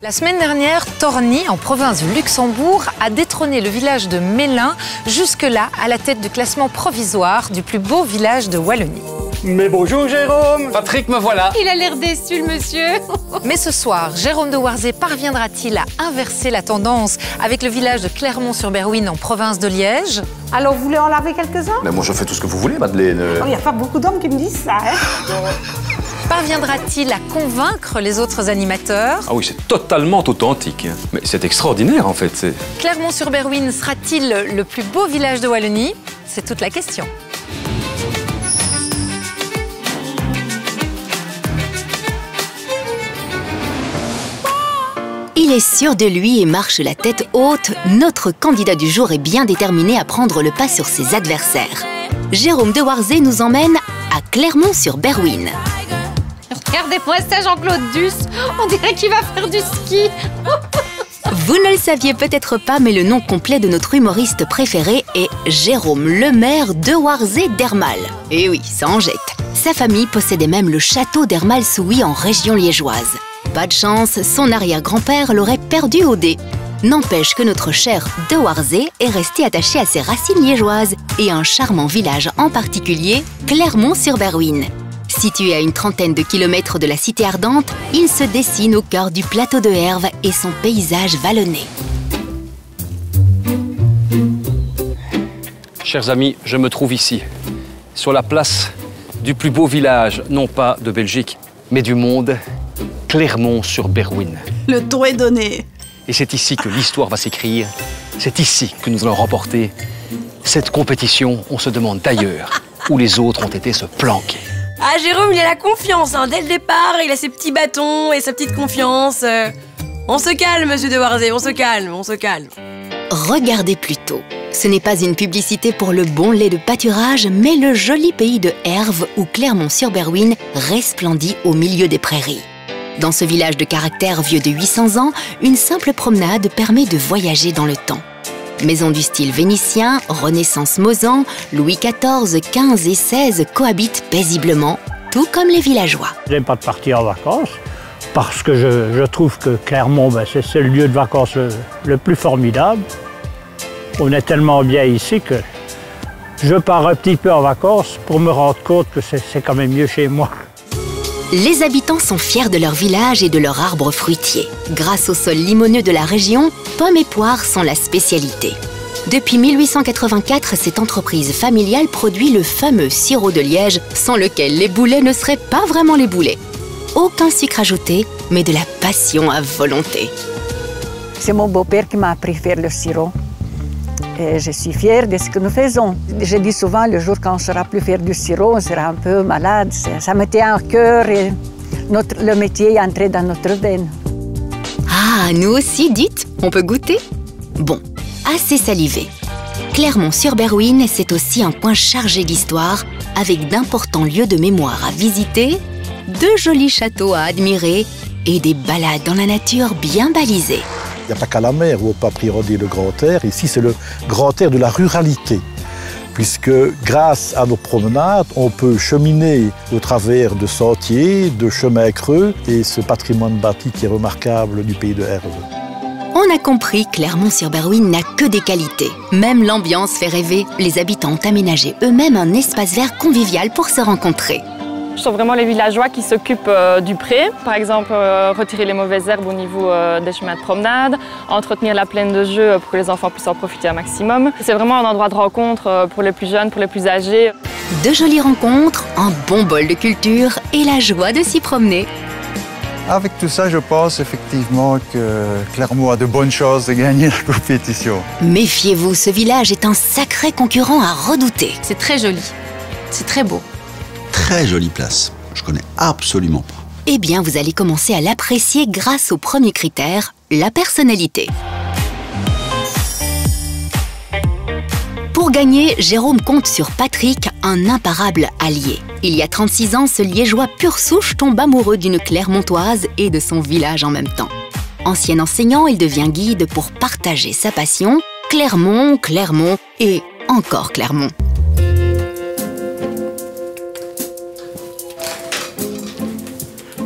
La semaine dernière, Torny, en province du Luxembourg, a détrôné le village de Mélin, jusque-là à la tête du classement provisoire du plus beau village de Wallonie. Mais bonjour Jérôme! Patrick, me voilà! Il a l'air déçu, le monsieur. Mais ce soir, Jérôme de Warzée parviendra-t-il à inverser la tendance avec le village de Clermont-sur-Berwyn en province de Liège? Alors, vous voulez en laver quelques-uns? Mais moi, je fais tout ce que vous voulez, Madeleine. Il n'y a pas beaucoup d'hommes qui me disent ça, hein? Parviendra-t-il à convaincre les autres animateurs? Ah oui, c'est totalement authentique. Mais c'est extraordinaire, en fait. Clermont-sur-Berwyn sera-t-il le plus beau village de Wallonie? C'est toute la question. Il est sûr de lui et marche la tête haute. Notre candidat du jour est bien déterminé à prendre le pas sur ses adversaires. Jérôme de Warzée nous emmène à Clermont-sur-Berwyn. Regardez-moi ça, Jean-Claude Duss. On dirait qu'il va faire du ski. Vous ne le saviez peut-être pas, mais le nom complet de notre humoriste préféré est Jérôme Lemaire de Warzée d'Hermal. Et oui, ça en jette. Sa famille possédait même le château d'Hermal-Souilly en région liégeoise. Pas de chance, son arrière-grand-père l'aurait perdu au dé. N'empêche que notre cher de Warzée est resté attaché à ses racines liégeoises et à un charmant village en particulier, Clermont-sur-Berwyn. Situé à une trentaine de kilomètres de la cité ardente, il se dessine au cœur du plateau de Herve et son paysage vallonné. Chers amis, je me trouve ici, sur la place du plus beau village, non pas de Belgique, mais du monde, Clermont-sur-Berwyn. Le ton est donné. Et c'est ici que l'histoire va s'écrire. C'est ici que nous allons remporter cette compétition. On se demande d'ailleurs où les autres ont été se planquer. Ah, Jérôme, il a la confiance, hein. Dès le départ, il a ses petits bâtons et sa petite confiance. On se calme, monsieur de Warzée, on se calme, on se calme. Regardez plutôt. Ce n'est pas une publicité pour le bon lait de pâturage, mais le joli pays de Herve où Clermont-sur-Berwyn resplendit au milieu des prairies. Dans ce village de caractère vieux de 800 ans, une simple promenade permet de voyager dans le temps. Maisons du style vénitien, Renaissance Mozan, Louis XIV, XV et XVI cohabitent paisiblement, tout comme les villageois. J'aime pas de partir en vacances parce que je trouve que Clermont, c'est le lieu de vacances le plus formidable. On est tellement bien ici que je pars un petit peu en vacances pour me rendre compte que c'est quand même mieux chez moi. Les habitants sont fiers de leur village et de leurs arbres fruitiers. Grâce au sol limoneux de la région, pommes et poires sont la spécialité. Depuis 1884, cette entreprise familiale produit le fameux sirop de Liège, sans lequel les boulets ne seraient pas vraiment les boulets. Aucun sucre ajouté, mais de la passion à volonté. C'est mon beau-père qui m'a appris à faire le sirop. Et je suis fière de ce que nous faisons. Je dis souvent, le jour quand on ne saura plus faire du sirop, on sera un peu malade. Ça me tient à cœur et le métier est entré dans notre veine. Ah, nous aussi, dites, on peut goûter? Bon, assez salivé. Clermont-sur-Berwyn, c'est aussi un coin chargé d'histoire, avec d'importants lieux de mémoire à visiter, de jolis châteaux à admirer et des balades dans la nature bien balisées. Il n'y a pas qu'à la mer où on peut appréhender le grand air. Ici, c'est le grand air de la ruralité. Puisque grâce à nos promenades, on peut cheminer au travers de sentiers, de chemins creux et ce patrimoine bâti qui est remarquable du pays de Herve. On a compris, Clermont-sur-Berwyn n'a que des qualités. Même l'ambiance fait rêver. Les habitants ont aménagé eux-mêmes un espace vert convivial pour se rencontrer. Ce sont vraiment les villageois qui s'occupent du pré, par exemple retirer les mauvaises herbes au niveau des chemins de promenade, entretenir la plaine de jeu pour que les enfants puissent en profiter un maximum. C'est vraiment un endroit de rencontre pour les plus jeunes, pour les plus âgés. De jolies rencontres, un bon bol de culture et la joie de s'y promener. Avec tout ça, je pense effectivement que Clermont a de bonnes chances de gagner la compétition. Méfiez-vous, ce village est un sacré concurrent à redouter. C'est très joli. C'est très beau. Très jolie place. Je connais absolument pas. Eh bien, vous allez commencer à l'apprécier grâce au premier critère, la personnalité. Pour gagner, Jérôme compte sur Patrick, un imparable allié. Il y a 36 ans, ce liégeois pure souche tombe amoureux d'une Clermontoise et de son village en même temps. Ancien enseignant, il devient guide pour partager sa passion. Clermont, Clermont et encore Clermont.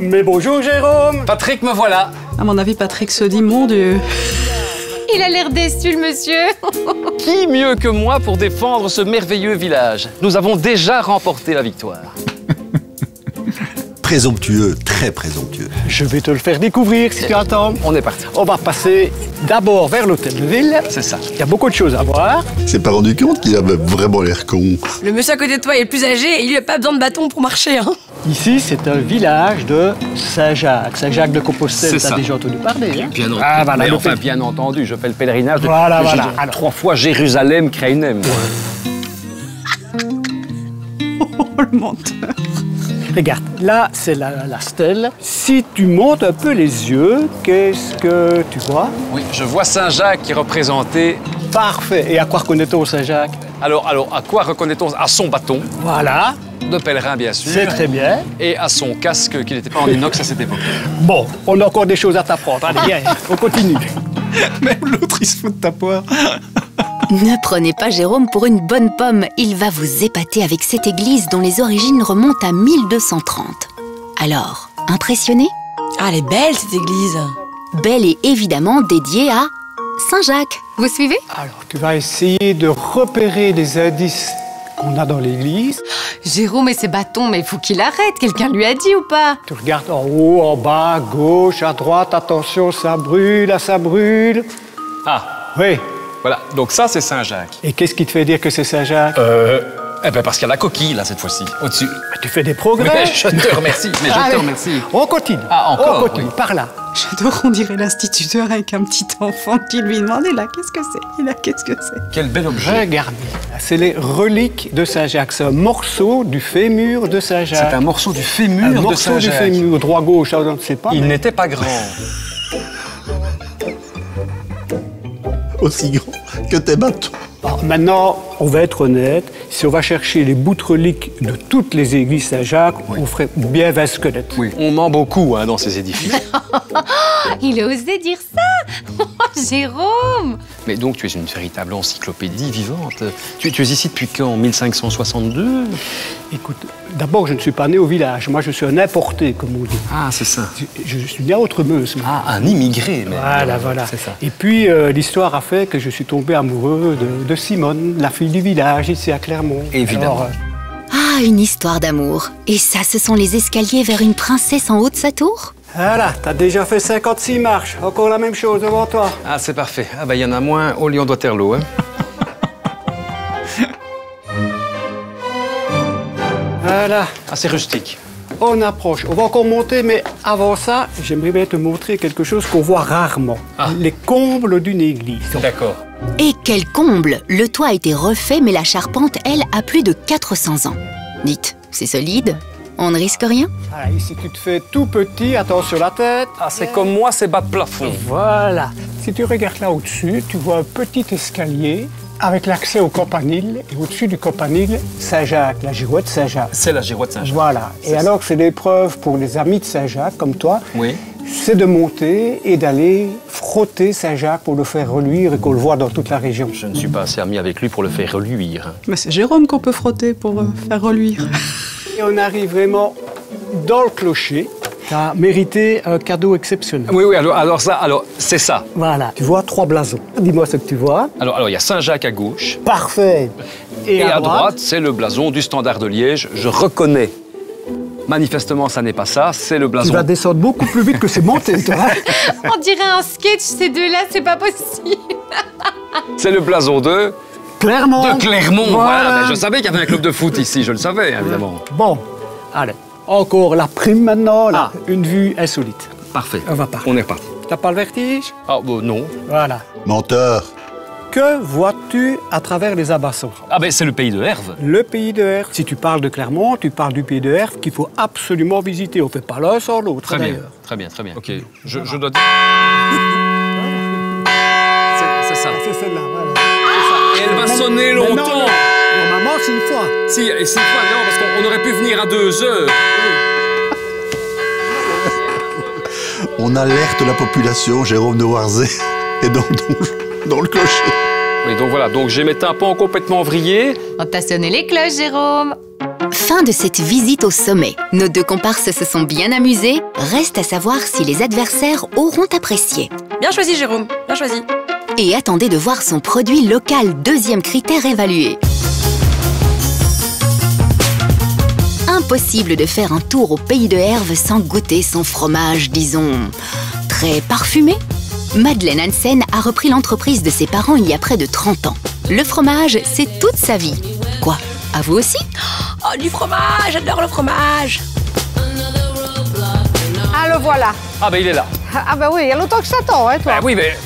Mais bonjour Jérôme! Patrick, me voilà! À mon avis, Patrick se dit, mon Dieu. Il a l'air déçu, le monsieur. Qui mieux que moi pour défendre ce merveilleux village? Nous avons déjà remporté la victoire. Présomptueux, très présomptueux. Je vais te le faire découvrir si tu attends. On est parti. On va passer d'abord vers l'hôtel de ville. C'est ça. Il y a beaucoup de choses à voir. C'est pas rendu compte qu'il avait vraiment l'air con. Le monsieur à côté de toi est le plus âgé et il n'a pas besoin de bâton pour marcher. Hein. Ici, c'est un village de Saint-Jacques. Saint-Jacques de Compostelle, tu as déjà entendu parler. Hein? Bien entendu. Ah, voilà, mais enfin, bien entendu, je fais le pèlerinage de voilà. Alors, 3 fois Jérusalem, Krainem. Oh, le menteur. Regarde, là, c'est la stèle. Si tu montes un peu les yeux, qu'est-ce que tu vois? Oui, je vois Saint-Jacques qui est représenté. Parfait. Et à quoi reconnaît-on Saint-Jacques? Alors, à quoi reconnaît-on? À son bâton. Voilà. De pèlerin, bien sûr. C'est très bien. Et à son casque, qui n'était pas en inox à cette époque. Bon, on a encore des choses à t'apprendre. Allez, viens, on continue. Même l'autre, il se fout de ta poire. Ne prenez pas Jérôme pour une bonne pomme. Il va vous épater avec cette église dont les origines remontent à 1230. Alors, impressionné? Ah, elle est belle, cette église. Belle et évidemment dédiée à Saint-Jacques. Vous suivez? Alors, tu vas essayer de repérer les indices qu'on a dans l'église. Jérôme et ses bâtons, mais il faut qu'il arrête. Quelqu'un lui a dit ou pas? Tu regardes en haut, en bas, à gauche, à droite. Attention, ça brûle, ça brûle. Ah, oui. Voilà, donc ça, c'est Saint-Jacques. Et qu'est-ce qui te fait dire que c'est Saint-Jacques? Eh ben parce qu'il y a la coquille, là, cette fois-ci, au-dessus. Tu fais des progrès. Mais je te remercie, Allez, on continue. Ah, encore? On continue, par là. J'adore, on dirait l'instituteur avec un petit enfant qui lui demandait là, qu'est-ce que c'est? Et là, qu'est-ce que c'est? Quel bel objet. Regarde, c'est les reliques de Saint-Jacques. C'est un morceau du fémur de Saint-Jacques. C'est un morceau du fémur de Saint-Jacques. Un morceau du fémur, droit-gauche, on ne sait pas. Il n'était pas grand. Aussi grand que tes bâtons. Alors, maintenant, on va être honnête. Si on va chercher les bouts de reliques de toutes les églises Saint-Jacques, on ferait bien 20 squelettes. Oui, on ment beaucoup dans ces édifices. Il a osé dire ça. Jérôme. Mais donc, tu es une véritable encyclopédie vivante. Tu es ici depuis quand? 1562? Écoute, d'abord, je ne suis pas né au village. Moi, je suis un importé, comme on dit. Ah, c'est ça. Je suis né à Outremeuse. Ah, un immigré, mais. Voilà. C'est ça. Et puis, l'histoire a fait que je suis tombé amoureux de Simone, la fille du village, ici à Clermont. Évidemment. Alors, Ah, une histoire d'amour. Et ça, ce sont les escaliers vers une princesse en haut de sa tour? voilà, t'as déjà fait 56 marches. Encore la même chose devant toi. Ah, c'est parfait. Ah, ben, il y en a moins au Lion-d'Waterloo, hein. Voilà. Ah, c'est rustique. On approche. On va encore monter, mais avant ça, j'aimerais bien te montrer quelque chose qu'on voit rarement. Ah. Les combles d'une église. D'accord. Et quel comble! Le toit a été refait, mais la charpente, elle, a plus de 400 ans. Dites, c'est solide? On ne risque rien? Voilà, ici, tu te fais tout petit, attention la tête. Ah, c'est comme moi, c'est bas de plafond. Voilà. Si tu regardes là au-dessus, tu vois un petit escalier avec l'accès au campanile. Et au-dessus du campanile, Saint-Jacques, la girouette Saint-Jacques. C'est la girouette Saint-Jacques. Voilà. Et alors, c'est l'épreuve pour les amis de Saint-Jacques, comme toi. Oui. C'est de monter et d'aller frotter Saint-Jacques pour le faire reluire et qu'on le voit dans toute la région. Je ne suis pas assez ami avec lui pour le faire reluire. Mais c'est Jérôme qu'on peut frotter pour faire reluire. Et on arrive vraiment dans le clocher. Tu as mérité un cadeau exceptionnel. Oui, alors c'est ça. Voilà. Tu vois 3 blasons. Dis-moi ce que tu vois. Alors, il y a Saint-Jacques à gauche. Parfait. Et à droite, c'est le blason du Standard de Liège. Je reconnais. Manifestement, ça n'est pas ça, c'est le blason. Tu vas descendre beaucoup plus vite que c'est monté, toi. On dirait un sketch, ces deux-là, c'est pas possible. C'est le blason de Clermont. De Clermont, voilà. Mais je savais qu'il y avait un club de foot ici, je le savais, évidemment. Bon, allez. Encore la prime maintenant, là. Une vue insolite. Parfait. On va pas. On est reparti. T'as pas le vertige? Ah, bon, non. Voilà. Menteur. Que vois-tu à travers les abassons? Ah, ben c'est le pays de Herve. Le pays de Herve. Si tu parles de Clermont, tu parles du pays de Herve qu'il faut absolument visiter. On ne fait pas l'un sans l'autre, Très bien, d'ailleurs. très bien, très bien. Ok, je dois dire... C'est ça. C'est celle-là, voilà. Et elle va sonner longtemps. Non. Normalement, c'est une fois. Si, et 6 fois, non, parce qu'on aurait pu venir à 2 heures. On alerte la population, Jérôme de Warzé, et dans le clocher. Oui, donc voilà, donc j'ai mes tympans complètement vrillés. On t'a sonné les cloches, Jérôme. Fin de cette visite au sommet. Nos deux comparses se sont bien amusés. Reste à savoir si les adversaires auront apprécié. Bien choisi, Jérôme, bien choisi. Et attendez de voir son produit local, deuxième critère évalué. Impossible de faire un tour au pays de Herve sans goûter son fromage, disons, très parfumé. Madeleine Hansen a repris l'entreprise de ses parents il y a près de 30 ans. Le fromage, c'est toute sa vie. Quoi? À vous aussi? Oh, du fromage, j'adore le fromage. Ah, le voilà. Ah ben il est là. Ah bah oui, il y a longtemps que je t'attends, hein, toi. Ben oui, mais...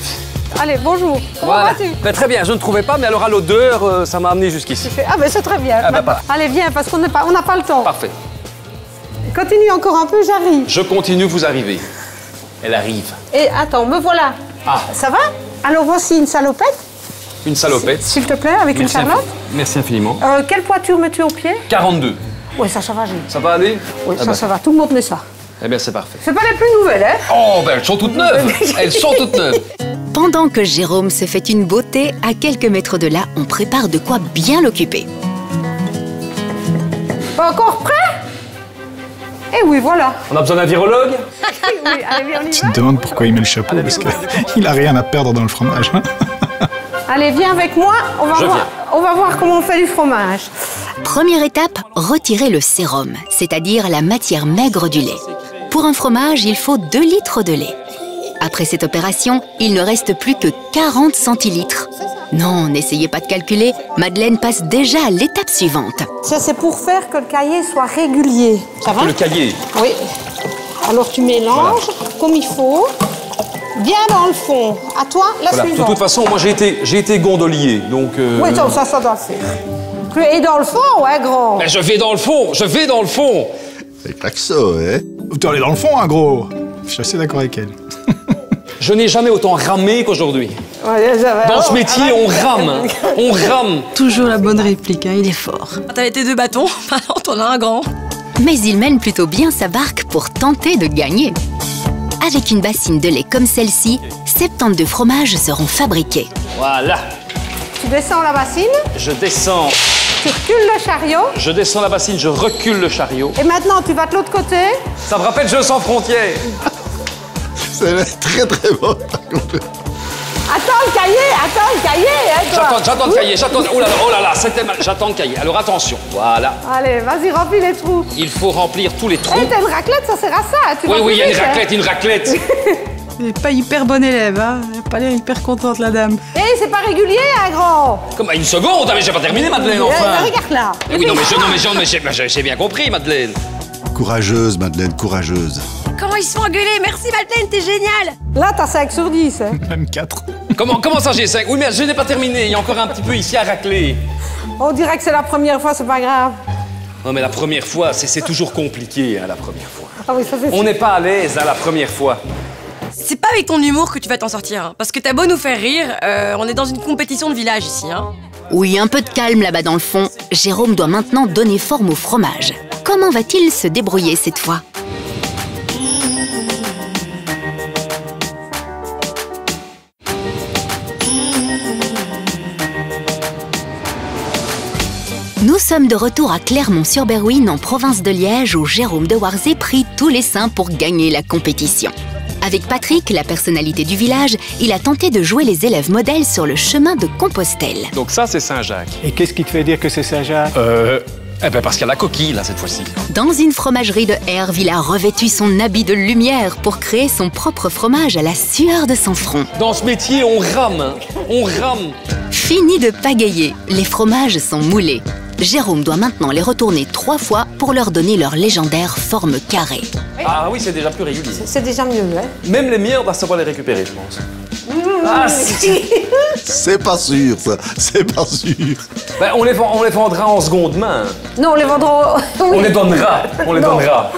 Allez, bonjour. Comment Voilà. vas-tu? Ben, très bien, je ne trouvais pas, mais alors à l'odeur, ça m'a amené jusqu'ici. Ah ben c'est très bien. Ah, ben, pas. Allez, viens, parce qu'on n'a pas le temps. Parfait. Continue encore un peu, j'arrive. Je continue, vous arrivez. Elle arrive. Et attends, me voilà. Ah. Ça va? Alors voici une salopette. Une salopette. S'il te plaît, avec une charlotte. Merci infiniment. Quelle poiture mets-tu au pied? 42. Oui, ça va, j'ai. Ça va aller? Oui, Ah ben. ça va. Tout le monde met ça. Eh bien, c'est parfait. C'est pas les plus nouvelles, hein? Oh, ben elles sont toutes neuves. Elles sont toutes neuves. Pendant que Jérôme se fait une beauté, à quelques mètres de là, on prépare de quoi bien l'occuper. Pas encore prêt? Eh oui, voilà. On a besoin d'un virologue? Oui, allez, viens, on y Tu va. te demandes pourquoi il met le chapeau, parce qu'il a rien à perdre dans le fromage. Allez, viens avec moi. On va voir comment on fait du fromage. Première étape, retirer le sérum, c'est-à-dire la matière maigre du lait. Pour un fromage, il faut 2 litres de lait. Après cette opération, il ne reste plus que 40 centilitres. Non, n'essayez pas de calculer, Madeleine passe déjà à l'étape suivante. Ça, c'est pour faire que le cahier soit régulier. Ça va? Le cahier. Oui. Alors, tu mélanges comme il faut. Bien dans le fond. À toi, la Voilà. De suivante. toute façon, moi j'ai été gondolier, donc... Oui, ça doit le faire. Tu es dans le fond, ouais, grand? Ben, je vais dans le fond, je vais dans le fond. C'est klaxon, hein? Tu allé dans le fond, hein, gros. Je suis assez d'accord avec elle. Je n'ai jamais autant ramé qu'aujourd'hui. Dans ce métier, on rame. On rame. Toujours la bonne réplique, hein, il est fort. T'avais tes 2 bâtons, maintenant t'en as un grand. Mais il mène plutôt bien sa barque pour tenter de gagner. Avec une bassine de lait comme celle-ci, 72 fromages seront fabriqués. Voilà. Tu descends la bassine, Je descends. tu recules le chariot. Je descends la bassine, je recule le chariot. Et maintenant, tu vas de l'autre côté. Ça me rappelle Jeux sans frontières. C'est très très bon. Attends le cahier, hein, toi. J'attends le cahier, j'attends... Oh là là, c'était mal. J'attends le cahier. Alors attention, voilà. Allez, vas-y, remplis les trous. Il faut remplir tous les trous. Eh, t'as une raclette, ça sert à ça. Tu vas Oui, il y a plus une vite, hein. raclette, une raclette. Elle n'est pas hyper bonne élève, hein. Elle n'a pas l'air hyper contente, la dame. Eh, c'est pas régulier, hein, grand. Comme une seconde, mais j'ai pas terminé, Madeleine, enfin. Regarde là. Eh oui, non, mais j'ai bien compris, Madeleine. Courageuse, Madeleine, courageuse. Comment ils se sont engueulés? Merci Madeleine, t'es géniale. Là, t'as 5 sur 10. Hein. Même 4. Comment ça, j'ai 5? Oui, mais je n'ai pas terminé. Il y a encore un petit peu ici à racler. On dirait que c'est la première fois, c'est pas grave. Non, mais la première fois, c'est toujours compliqué, hein, la première fois. Ah oui, ça c'est On n'est pas à l'aise, à la première fois. C'est pas avec ton humour que tu vas t'en sortir, hein, parce que t'as beau nous faire rire, on est dans une compétition de village ici, hein. Oui, un peu de calme là-bas dans le fond. Jérôme doit maintenant donner forme au fromage. Comment va-t-il se débrouiller cette fois? Nous sommes de retour à Clermont-sur-Berwyn, en province de Liège, où Jérôme de Warzée prit tous les seins pour gagner la compétition. Avec Patrick, la personnalité du village, il a tenté de jouer les élèves modèles sur le chemin de Compostelle. Donc ça, c'est Saint-Jacques. Et qu'est-ce qui te fait dire que c'est Saint-Jacques? Eh ben parce qu'il y a la coquille, là, cette fois-ci. Dans une fromagerie de Herve, il a revêtu son habit de lumière pour créer son propre fromage à la sueur de son front. Dans ce métier, on rame. On rame. Fini de pagayer, les fromages sont moulés. Jérôme doit maintenant les retourner 3 fois pour leur donner leur légendaire forme carrée. Ah oui, c'est déjà plus régulier. C'est déjà mieux, hein. Même les meilleurs, on va savoir les récupérer, je pense. Ah, C'est pas sûr, ça. C'est pas sûr. Ben, on les vendra en seconde main. Non, on les vendra. Oui. On les donnera. On les donnera.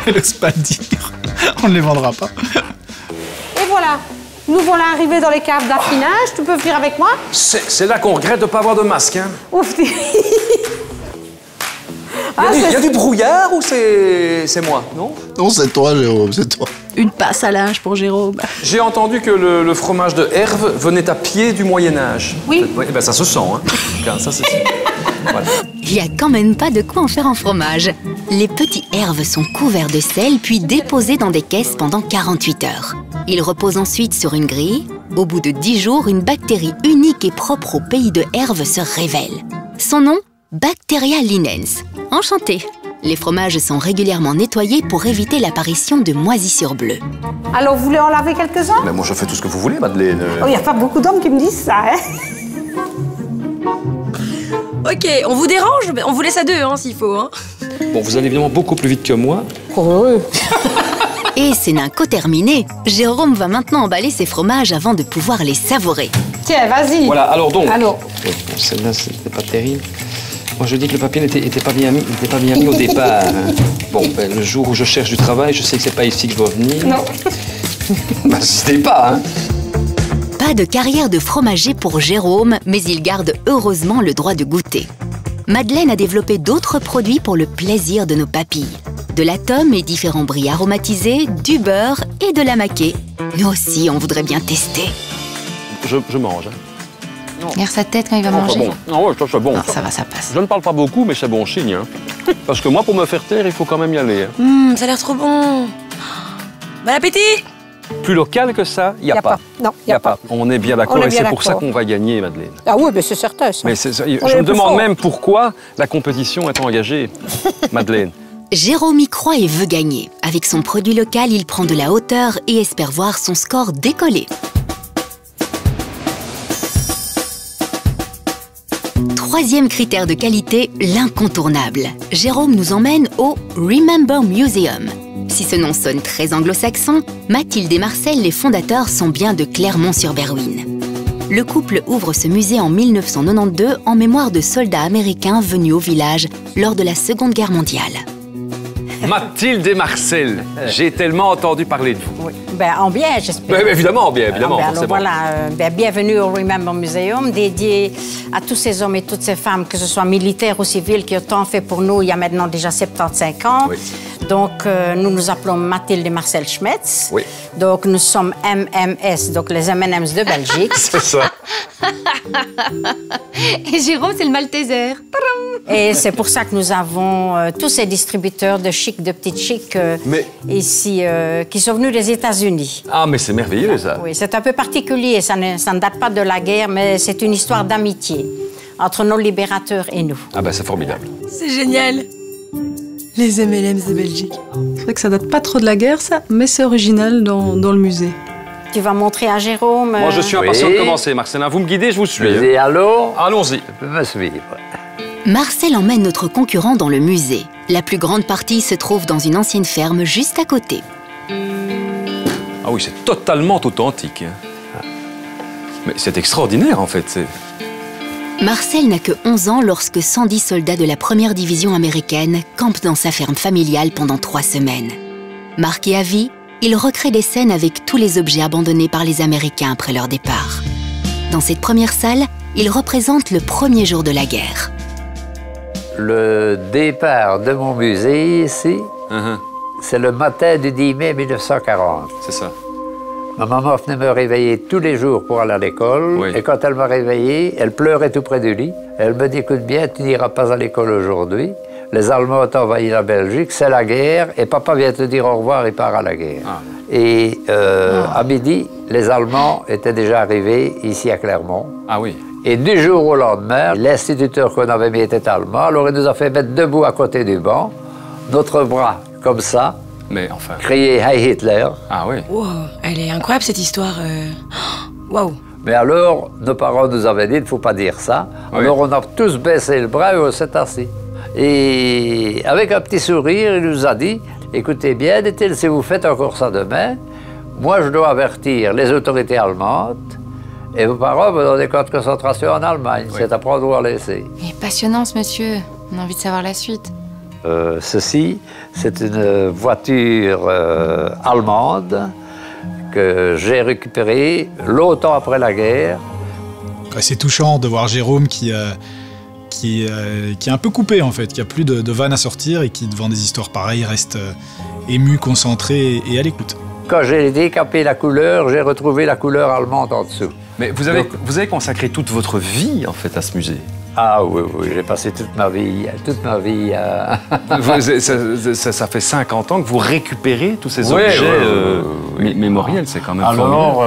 Elle n'ose pas le dire. On ne les vendra pas. Et voilà. Nous voilà arrivés dans les caves d'affinage. Tu peux venir avec moi? C'est là qu'on regrette de ne pas avoir de masque, hein. Ouf. Il y a du brouillard ou c'est moi, non? Non, c'est toi, Jérôme, c'est toi. Une passe à linge pour Jérôme. J'ai entendu que le fromage de Herve venait à pied du Moyen-Âge. Oui. Eh ben ça se sent, hein. Ça, c'est... Voilà. il n'y a quand même pas de quoi en faire un fromage. Les petits herves sont couverts de sel puis déposés dans des caisses pendant 48 heures. Ils reposent ensuite sur une grille. Au bout de 10 jours, une bactérie unique et propre au pays de Herve se révèle. Son nom, Bacteria linens. Enchanté. Les fromages sont régulièrement nettoyés pour éviter l'apparition de moisissures bleues. Alors, vous voulez en laver quelques-uns? Mais moi, je fais tout ce que vous voulez, Madeleine. Il n'y a pas beaucoup d'hommes qui me disent ça, hein? Ok, on vous dérange? On vous laisse à deux, hein, s'il faut. Hein. Bon, vous allez évidemment beaucoup plus vite que moi. Et c'est d'un coup terminé. Jérôme va maintenant emballer ses fromages avant de pouvoir les savourer. Tiens, vas-y. Voilà, alors donc. Alors. Bon, celle-là, c'était pas terrible. Moi, je dis que le papier n'était pas bien mis au départ. Hein. Bon, ben, le jour où je cherche du travail, je sais que c'est pas ici que je dois venir. Non. N'insistez pas, hein. Pas de carrière de fromager pour Jérôme, mais il garde heureusement le droit de goûter. Madeleine a développé d'autres produits pour le plaisir de nos papilles. De la tome et différents bris aromatisés, du beurre et de la maquée. Nous aussi, on voudrait bien tester. Je mange. Hein. Regarde sa tête quand il va manger. Bon. Non, ouais, c'est bon. Non, ça va, ça passe. Je ne parle pas beaucoup, mais c'est bon signe. Hein. Parce que moi, pour me faire taire, il faut quand même y aller. Hein. Ça a l'air trop bon. Bon appétit! Plus local que ça, il n'y a pas. Non, il n'y a pas. On est bien d'accord et c'est pour ça qu'on va gagner, Madeleine. Ah oui, mais c'est certain, ça. Mais je me demande même pourquoi la compétition est engagée, Madeleine. Jérôme y croit et veut gagner. Avec son produit local, il prend de la hauteur et espère voir son score décoller. Troisième critère de qualité, l'incontournable. Jérôme nous emmène au Remember Museum. Si ce nom sonne très anglo-saxon, Mathilde et Marcel, les fondateurs, sont bien de Clermont-sur-Berwyn. Le couple ouvre ce musée en 1992 en mémoire de soldats américains venus au village lors de la Seconde Guerre mondiale. Mathilde et Marcel, j'ai tellement entendu parler de vous. Oui. Ben, en bien, j'espère. Ben, évidemment, bien, évidemment. Alors voilà, bienvenue au Remember Museum, dédié à tous ces hommes et toutes ces femmes, que ce soit militaires ou civils, qui ont tant fait pour nous il y a maintenant déjà 75 ans. Oui. Donc, nous nous appelons Mathilde et Marcel Schmetz. Oui. Donc, nous sommes MMS, donc les M&M's de Belgique. C'est ça. Et Jérôme, c'est le Malteser. Et c'est pour ça que nous avons tous ces distributeurs de chic, de petites chic ici, qui sont venus des États-Unis. Ah, mais c'est merveilleux, ça. Oui, c'est un peu particulier. Ça ne date pas de la guerre, mais c'est une histoire d'amitié entre nos libérateurs et nous. Ah ben, c'est formidable. C'est génial. Les M&M's de Belgique. C'est vrai que ça date pas trop de la guerre, ça, mais c'est original dans le musée. Tu vas montrer à Jérôme... Moi, je suis impatient de commencer, Marcelin. Vous me guidez, je vous suis. Et alors? Allons-y. Me suivre. Marcel emmène notre concurrent dans le musée. La plus grande partie se trouve dans une ancienne ferme juste à côté. Ah oui, c'est totalement authentique. Mais c'est extraordinaire, en fait. Marcel n'a que 11 ans lorsque 110 soldats de la première division américaine campent dans sa ferme familiale pendant 3 semaines. Marqué à vie, il recrée des scènes avec tous les objets abandonnés par les Américains après leur départ. Dans cette première salle, il représente le premier jour de la guerre. Le départ de mon musée ici, c'est le matin du 10 mai 1940. C'est ça. Ma maman venait me réveiller tous les jours pour aller à l'école. Oui. Et quand elle m'a réveillé, elle pleurait tout près du lit. Elle me dit, écoute bien, tu n'iras pas à l'école aujourd'hui. Les Allemands ont envahi la Belgique, c'est la guerre, et papa vient te dire au revoir, il part à la guerre. Ah. Et à midi, les Allemands étaient déjà arrivés ici à Clermont. Ah oui. Et du jour au lendemain, l'instituteur qu'on avait mis était allemand, alors il nous a fait mettre debout à côté du banc, notre bras comme ça, mais enfin... crier « Hey Hitler ». Ah oui. Wow, elle est incroyable cette histoire. Waouh. Mais alors, nos parents nous avaient dit « Il ne faut pas dire ça oui. ». Alors on a tous baissé le bras et on s'est assis. Et avec un petit sourire, il nous a dit « Écoutez bien, dit-il, si vous faites encore ça demain, moi je dois avertir les autorités allemandes et vos parents vont dans des camps de concentration en Allemagne. Oui. C'est à prendre ou à laisser. » Il est passionnant ce monsieur. On a envie de savoir la suite. Ceci, c'est une voiture allemande que j'ai récupérée longtemps après la guerre. C'est touchant de voir Jérôme qui est un peu coupé en fait, qui a plus de vannes à sortir et qui, devant des histoires pareilles, reste ému, concentré et à l'écoute. Quand j'ai décapé la couleur, j'ai retrouvé la couleur allemande en dessous. Mais vous avez consacré toute votre vie en fait à ce musée. Ah oui, oui, j'ai passé toute ma vie à... Ça fait 50 ans que vous récupérez tous ces objets mémoriels, c'est quand même alors,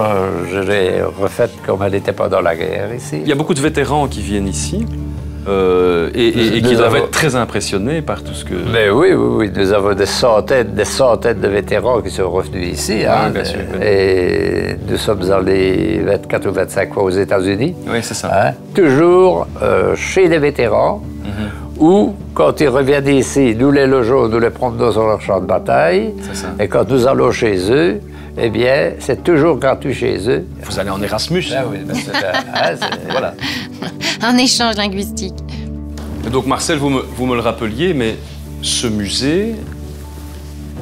je l'ai refaite comme elle n'était pas dans la guerre ici. Il y a beaucoup de vétérans qui viennent ici et qui doivent être très impressionnés par tout ce que... Mais oui, nous avons des centaines de vétérans qui sont revenus ici. Hein, bien sûr. Et nous sommes allés 24 ou 25 fois aux États-Unis. Oui, c'est ça. Hein, toujours chez les vétérans, ou quand ils reviennent ici, nous les logeons, nous les promenons sur leur champ de bataille. C'est ça. Et quand nous allons chez eux, eh bien, c'est toujours gratuit chez eux. Vous allez en Erasmus. Ah oui, voilà. Un échange linguistique. Et donc Marcel, vous me le rappeliez, mais ce musée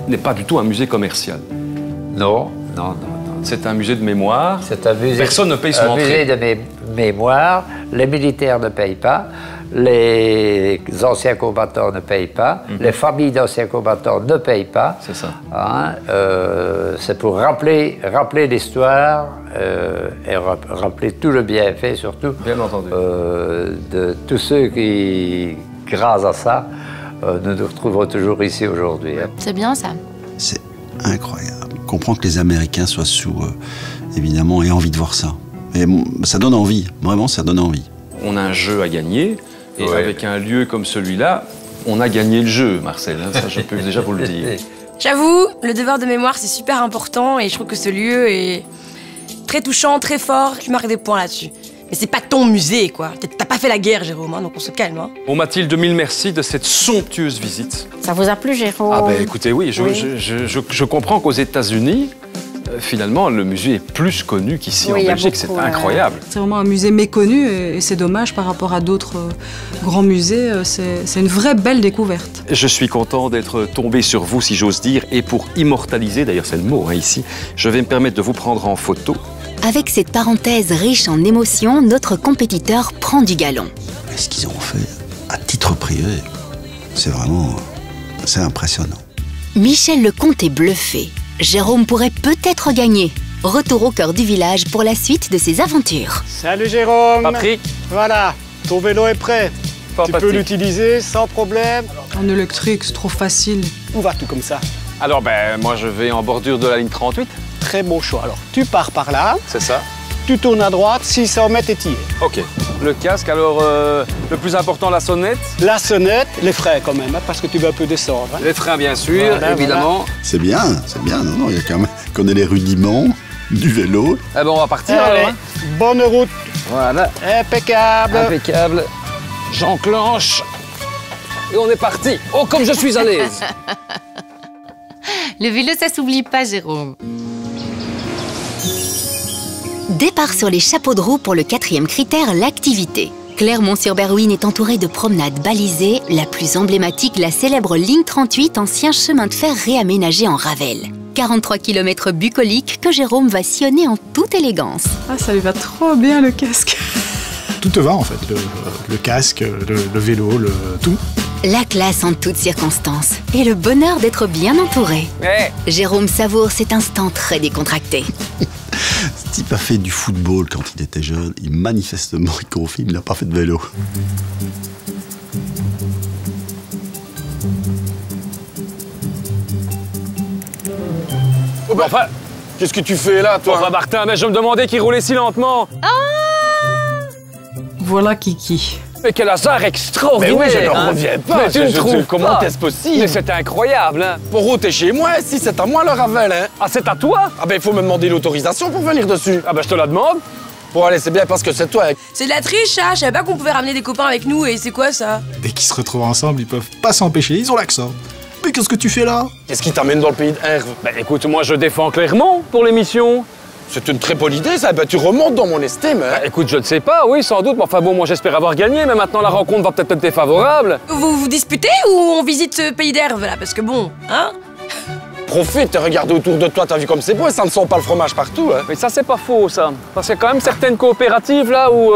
n'est pas du tout un musée commercial. Non. C'est un musée de mémoire. C'est un musée. Personne ne paye son entrée. Un musée de mémoire. Les militaires ne payent pas. Les anciens combattants ne payent pas. Les familles d'anciens combattants ne payent pas. C'est ça. Hein, c'est pour rappeler l'histoire et rappeler tout le bienfait, surtout. Bien entendu. De tous ceux qui, grâce à ça, nous nous retrouvons toujours ici aujourd'hui. Hein. C'est bien ça. C'est incroyable. Je comprends que les Américains soient sous, évidemment, aient envie de voir ça. Et ça donne envie, vraiment, ça donne envie. On a un jeu à gagner, et avec un lieu comme celui-là, on a gagné le jeu, Marcel. Hein, ça, je peux déjà vous le dire. J'avoue, le devoir de mémoire, c'est super important, et je trouve que ce lieu est très touchant, très fort. Tu marques des points là-dessus. Mais c'est pas ton musée, quoi. T'as pas fait la guerre, Jérôme, hein, donc on se calme. Hein. Bon, Mathilde, mille merci de cette somptueuse visite. Ça vous a plu, Jérôme? Ah ben écoutez, oui, je comprends qu'aux États-Unis, finalement, le musée est plus connu qu'ici en Belgique. C'est incroyable. C'est vraiment un musée méconnu et c'est dommage par rapport à d'autres grands musées. C'est une vraie belle découverte. Je suis content d'être tombé sur vous, si j'ose dire, et pour immortaliser, d'ailleurs c'est le mot hein, ici, je vais me permettre de vous prendre en photo. Avec cette parenthèse riche en émotions, notre compétiteur prend du galon. Ce qu'ils ont fait à titre privé, c'est vraiment... c'est impressionnant. Michel Lecomte est bluffé. Jérôme pourrait peut-être gagner. Retour au cœur du village pour la suite de ses aventures. Salut Jérôme. Patrick. Voilà, ton vélo est prêt. Tu peux l'utiliser sans problème. En électrique, c'est trop facile. Où vas-tu comme ça? Alors moi je vais en bordure de la ligne 38. Très bon choix. Alors tu pars par là. C'est ça. Tu tournes à droite, 600 mètres et tires. Ok. Le casque, alors le plus important, la sonnette. La sonnette, les freins quand même, hein, parce que tu vas un peu descendre. Hein. Les freins bien sûr, voilà, évidemment. Voilà. C'est bien, non, il y a quand même connaît les rudiments du vélo. Eh ben on va partir allez, alors. Hein. Bonne route. Voilà. Impeccable. Impeccable. J'enclenche. Et on est parti. Oh, comme je suis à l'aise. Le vélo, ça s'oublie pas, Jérôme. Départ sur les chapeaux de roue pour le 4e critère, l'activité. Clermont-sur-Berwyn est entouré de promenades balisées, la plus emblématique, la célèbre ligne 38, ancien chemin de fer réaménagé en Ravel. 43 km bucoliques que Jérôme va sillonner en toute élégance. Ah, ça lui va trop bien le casque. Tout te va en fait, le casque, le vélo, tout. La classe en toutes circonstances et le bonheur d'être bien entouré. Jérôme savoure cet instant très décontracté. Ce type a fait du football quand il était jeune. Manifestement, il confirme, il n'a pas fait de vélo. Oh bah, enfin, qu'est-ce que tu fais là, toi? Enfin, Martin, mais je me demandais qu'il roulait si lentement. Voilà Kiki. Mais quel hasard extraordinaire! Mais oui, je ne reviens pas. Mais tu ne trouves pas? Comment est-ce possible? Mais c'est incroyable, hein! Pour où t'es chez moi? Si, c'est à moi le Ravel, hein! Ah, c'est à toi? Ah ben, il faut me demander l'autorisation pour venir dessus. Ah ben, je te la demande. Bon, allez, c'est bien parce que c'est toi. C'est de la triche, ça. Je savais pas qu'on pouvait ramener des copains avec nous, et c'est quoi, ça? Dès qu'ils se retrouvent ensemble, ils peuvent pas s'empêcher, ils ont l'accent. Mais qu'est-ce que tu fais là? Qu'est-ce qui t'amène dans le pays de Herve? Ben, écoute, moi, je défends Clermont pour l'émission. C'est une très bonne idée, ça. Ben, tu remontes dans mon estime. Hein. Bah, écoute, je ne sais pas, oui, sans doute. Mais enfin bon, moi, j'espère avoir gagné. Mais maintenant, la rencontre va peut-être être défavorable. Vous vous disputez ou on visite Pays d'Herve, là? Parce que bon, hein? Profite, regarde autour de toi, t'as vu comme c'est beau et ça ne sent pas le fromage partout. Hein. Mais ça, c'est pas faux, ça. Parce qu'il y a quand même certaines coopératives, là, où...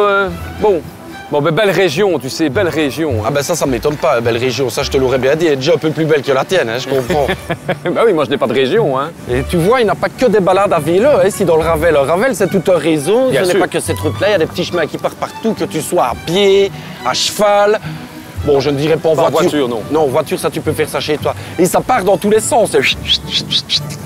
Bon, ben, belle région, tu sais, belle région. Hein. Ah ben ça m'étonne pas, belle région. Ça, je te l'aurais bien dit. Elle est déjà un peu plus belle que la tienne, hein, je comprends. Bah oui, moi, je n'ai pas de région, hein. Et tu vois, il n'y a pas que des balades à vélo, hein, ici dans le Ravel. Le Ravel, c'est tout un réseau. Ce n'est pas que cette route-là, il y a des petits chemins qui partent partout, que tu sois à pied, à cheval. Bon, je ne dirais pas en Pas en voiture. voiture, non. Non, en voiture, ça, tu peux faire ça chez toi. Et ça part dans tous les sens.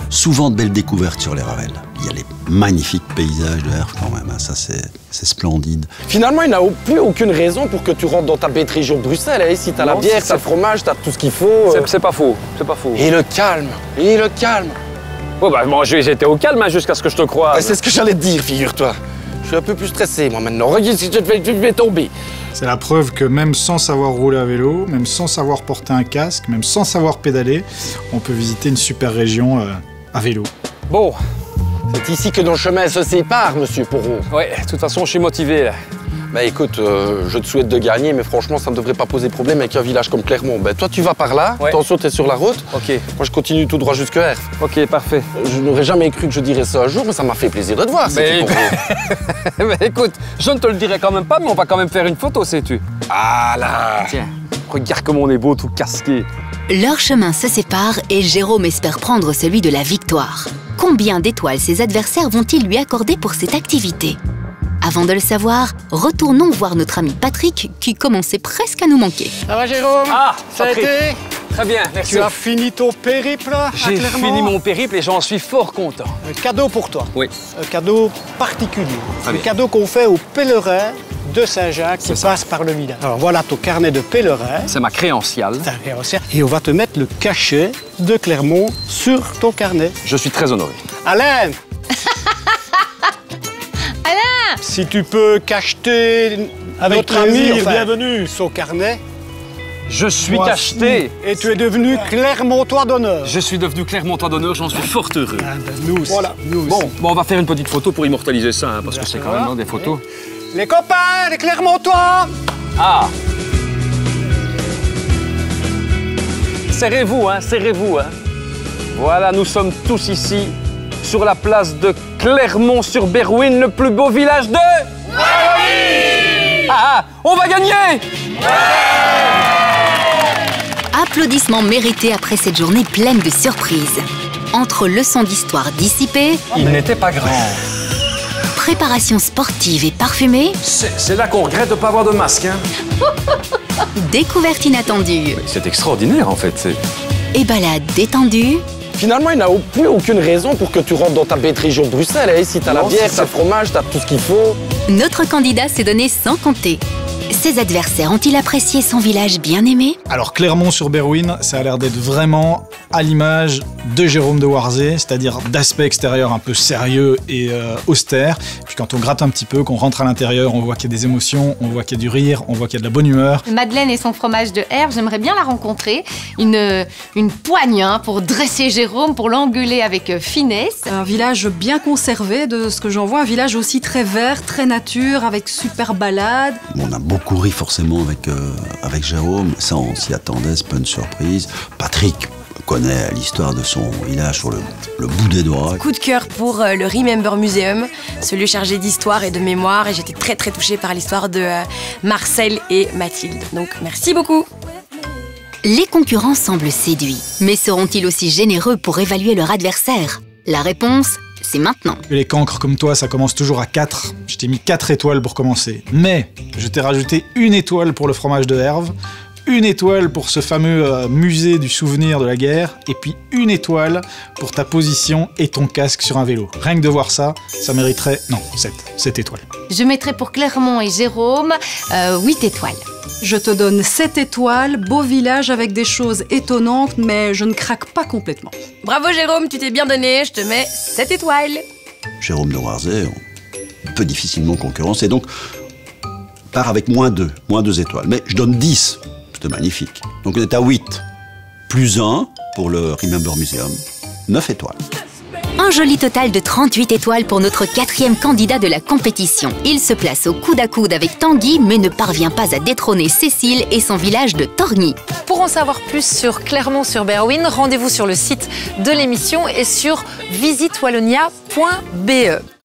Souvent de belles découvertes sur les Ravels. Il y a les magnifiques paysages de Herve quand même, hein. Ça c'est splendide. Finalement, il n'y a plus aucune raison pour que tu rentres dans ta bête région de Bruxelles. Hein. Si tu as la bière, tu as le fromage, tu as tout ce qu'il faut. C'est pas faux, c'est pas faux. Et le calme, et le calme. Oh bah moi j'étais au calme hein, jusqu'à ce que je te croise. C'est ce que j'allais te dire, figure-toi. Je suis un peu plus stressé, moi, maintenant. Regarde si tu vais tomber. C'est la preuve que même sans savoir rouler à vélo, même sans savoir porter un casque, même sans savoir pédaler, on peut visiter une super région à vélo. Bon. C'est ici que nos chemins se séparent, monsieur Porot. Ouais, de toute façon, je suis motivé, là. Bah écoute, je te souhaite de gagner, mais franchement, ça ne devrait pas poser problème avec un village comme Clermont. Bah toi, tu vas par là, attention, t'es sur la route. Ok. Moi, je continue tout droit jusqu'à Herve. Ok, parfait. Je n'aurais jamais cru que je dirais ça un jour, mais ça m'a fait plaisir de te voir, mais écoute, je ne te le dirai quand même pas, mais on va quand même faire une photo, sais-tu. Ah là. Tiens, regarde comme on est beau, tout casqué. Leurs chemins se séparent et Jérôme espère prendre celui de la victoire. Combien d'étoiles ses adversaires vont-ils lui accorder pour cette activité? Avant de le savoir, retournons voir notre ami Patrick qui commençait presque à nous manquer. Ça va Jérôme? Ah, ça a été? Très bien, merci. Tu as fini ton périple à J'ai Clermont? fini mon périple et j'en suis fort content. Un cadeau pour toi. Oui. Un cadeau particulier. Très Un bien. cadeau qu'on fait aux pèlerins de Saint-Jacques qui passent par le village. Alors voilà ton carnet de pèlerin. C'est ma créanciale. Et on va te mettre le cachet de Clermont sur ton carnet. Je suis très honoré. Alain! Alain! Si tu peux cacheter Avec notre ami, plaisir, enfin, bienvenue. son carnet. Je suis Voici. cacheté. Et tu es devenu Clermontois d'honneur. Je suis devenu Clermontois d'honneur, j'en suis fort heureux. Ah ben, nous aussi. Voilà, nous aussi. Bon, on va faire une petite photo pour immortaliser ça, hein, parce que c'est quand même des photos. Les copains, les Clermontois! Ah! Serrez-vous, hein, serrez-vous, hein. Voilà, nous sommes tous ici, sur la place de Clermont-sur-Berwyn, le plus beau village de... Wallonie! Ah, on va gagner! Applaudissements mérités après cette journée pleine de surprises. Entre leçons d'histoire dissipées, Il n'était pas grand. préparation sportive et parfumée, C'est là qu'on regrette de ne pas avoir de masque, hein. découverte inattendue C'est extraordinaire, en fait. et balade détendue, Finalement, il n'y a plus aucune raison pour que tu rentres dans ta bête région de Bruxelles. Hein. Si tu as la bière, tu as le fromage, tu as tout ce qu'il faut. notre candidat s'est donné sans compter. Ses adversaires ont-ils apprécié son village bien aimé? Alors Clermont-sur-Berwyn, ça a l'air d'être vraiment à l'image de Jérôme de Warzée, c'est-à-dire d'aspect extérieur un peu sérieux et austère. Puis quand on gratte un petit peu, qu'on rentre à l'intérieur, on voit qu'il y a des émotions, on voit qu'il y a du rire, on voit qu'il y a de la bonne humeur. Madeleine et son fromage de Herve, j'aimerais bien la rencontrer. Une poigne hein, pour dresser Jérôme, pour l'engueuler avec finesse. Un village bien conservé de ce que j'en vois, un village aussi très vert, très nature, avec super balade. On a beaucoup ri forcément avec Jérôme, ça on s'y attendait, c'est pas une surprise. Patrick connaît l'histoire de son village sur le bout des doigts. Coup de cœur pour le Remember Museum, ce lieu chargé d'histoire et de mémoire. Et j'étais très très touchée par l'histoire de Marcel et Mathilde. Donc merci beaucoup. Les concurrents semblent séduits, mais seront-ils aussi généreux pour évaluer leur adversaire? La réponse, c'est maintenant. Les cancres comme toi, ça commence toujours à 4. Je t'ai mis 4 étoiles pour commencer. Mais je t'ai rajouté 1 étoile pour le fromage de Herve, 1 étoile pour ce fameux musée du souvenir de la guerre, et puis 1 étoile pour ta position et ton casque sur un vélo. Rien que de voir ça, ça mériterait... Non, 7 étoiles. Je mettrai pour Clermont et Jérôme 8 étoiles. Je te donne 7 étoiles, beau village avec des choses étonnantes, mais je ne craque pas complètement. Bravo Jérôme, tu t'es bien donné, je te mets 7 étoiles. Jérôme de Warzée, on peut difficilement concurrencer, donc part avec -2 étoiles. Mais je donne 10, c'était magnifique. Donc on est à 8, plus 1 pour le Remember Museum, 9 étoiles. Un joli total de 38 étoiles pour notre 4e candidat de la compétition. Il se place au coude à coude avec Tanguy, mais ne parvient pas à détrôner Cécile et son village de Torgny. Pour en savoir plus sur Clermont-sur-Berwyn, rendez-vous sur le site de l'émission et sur visitewallonia.be.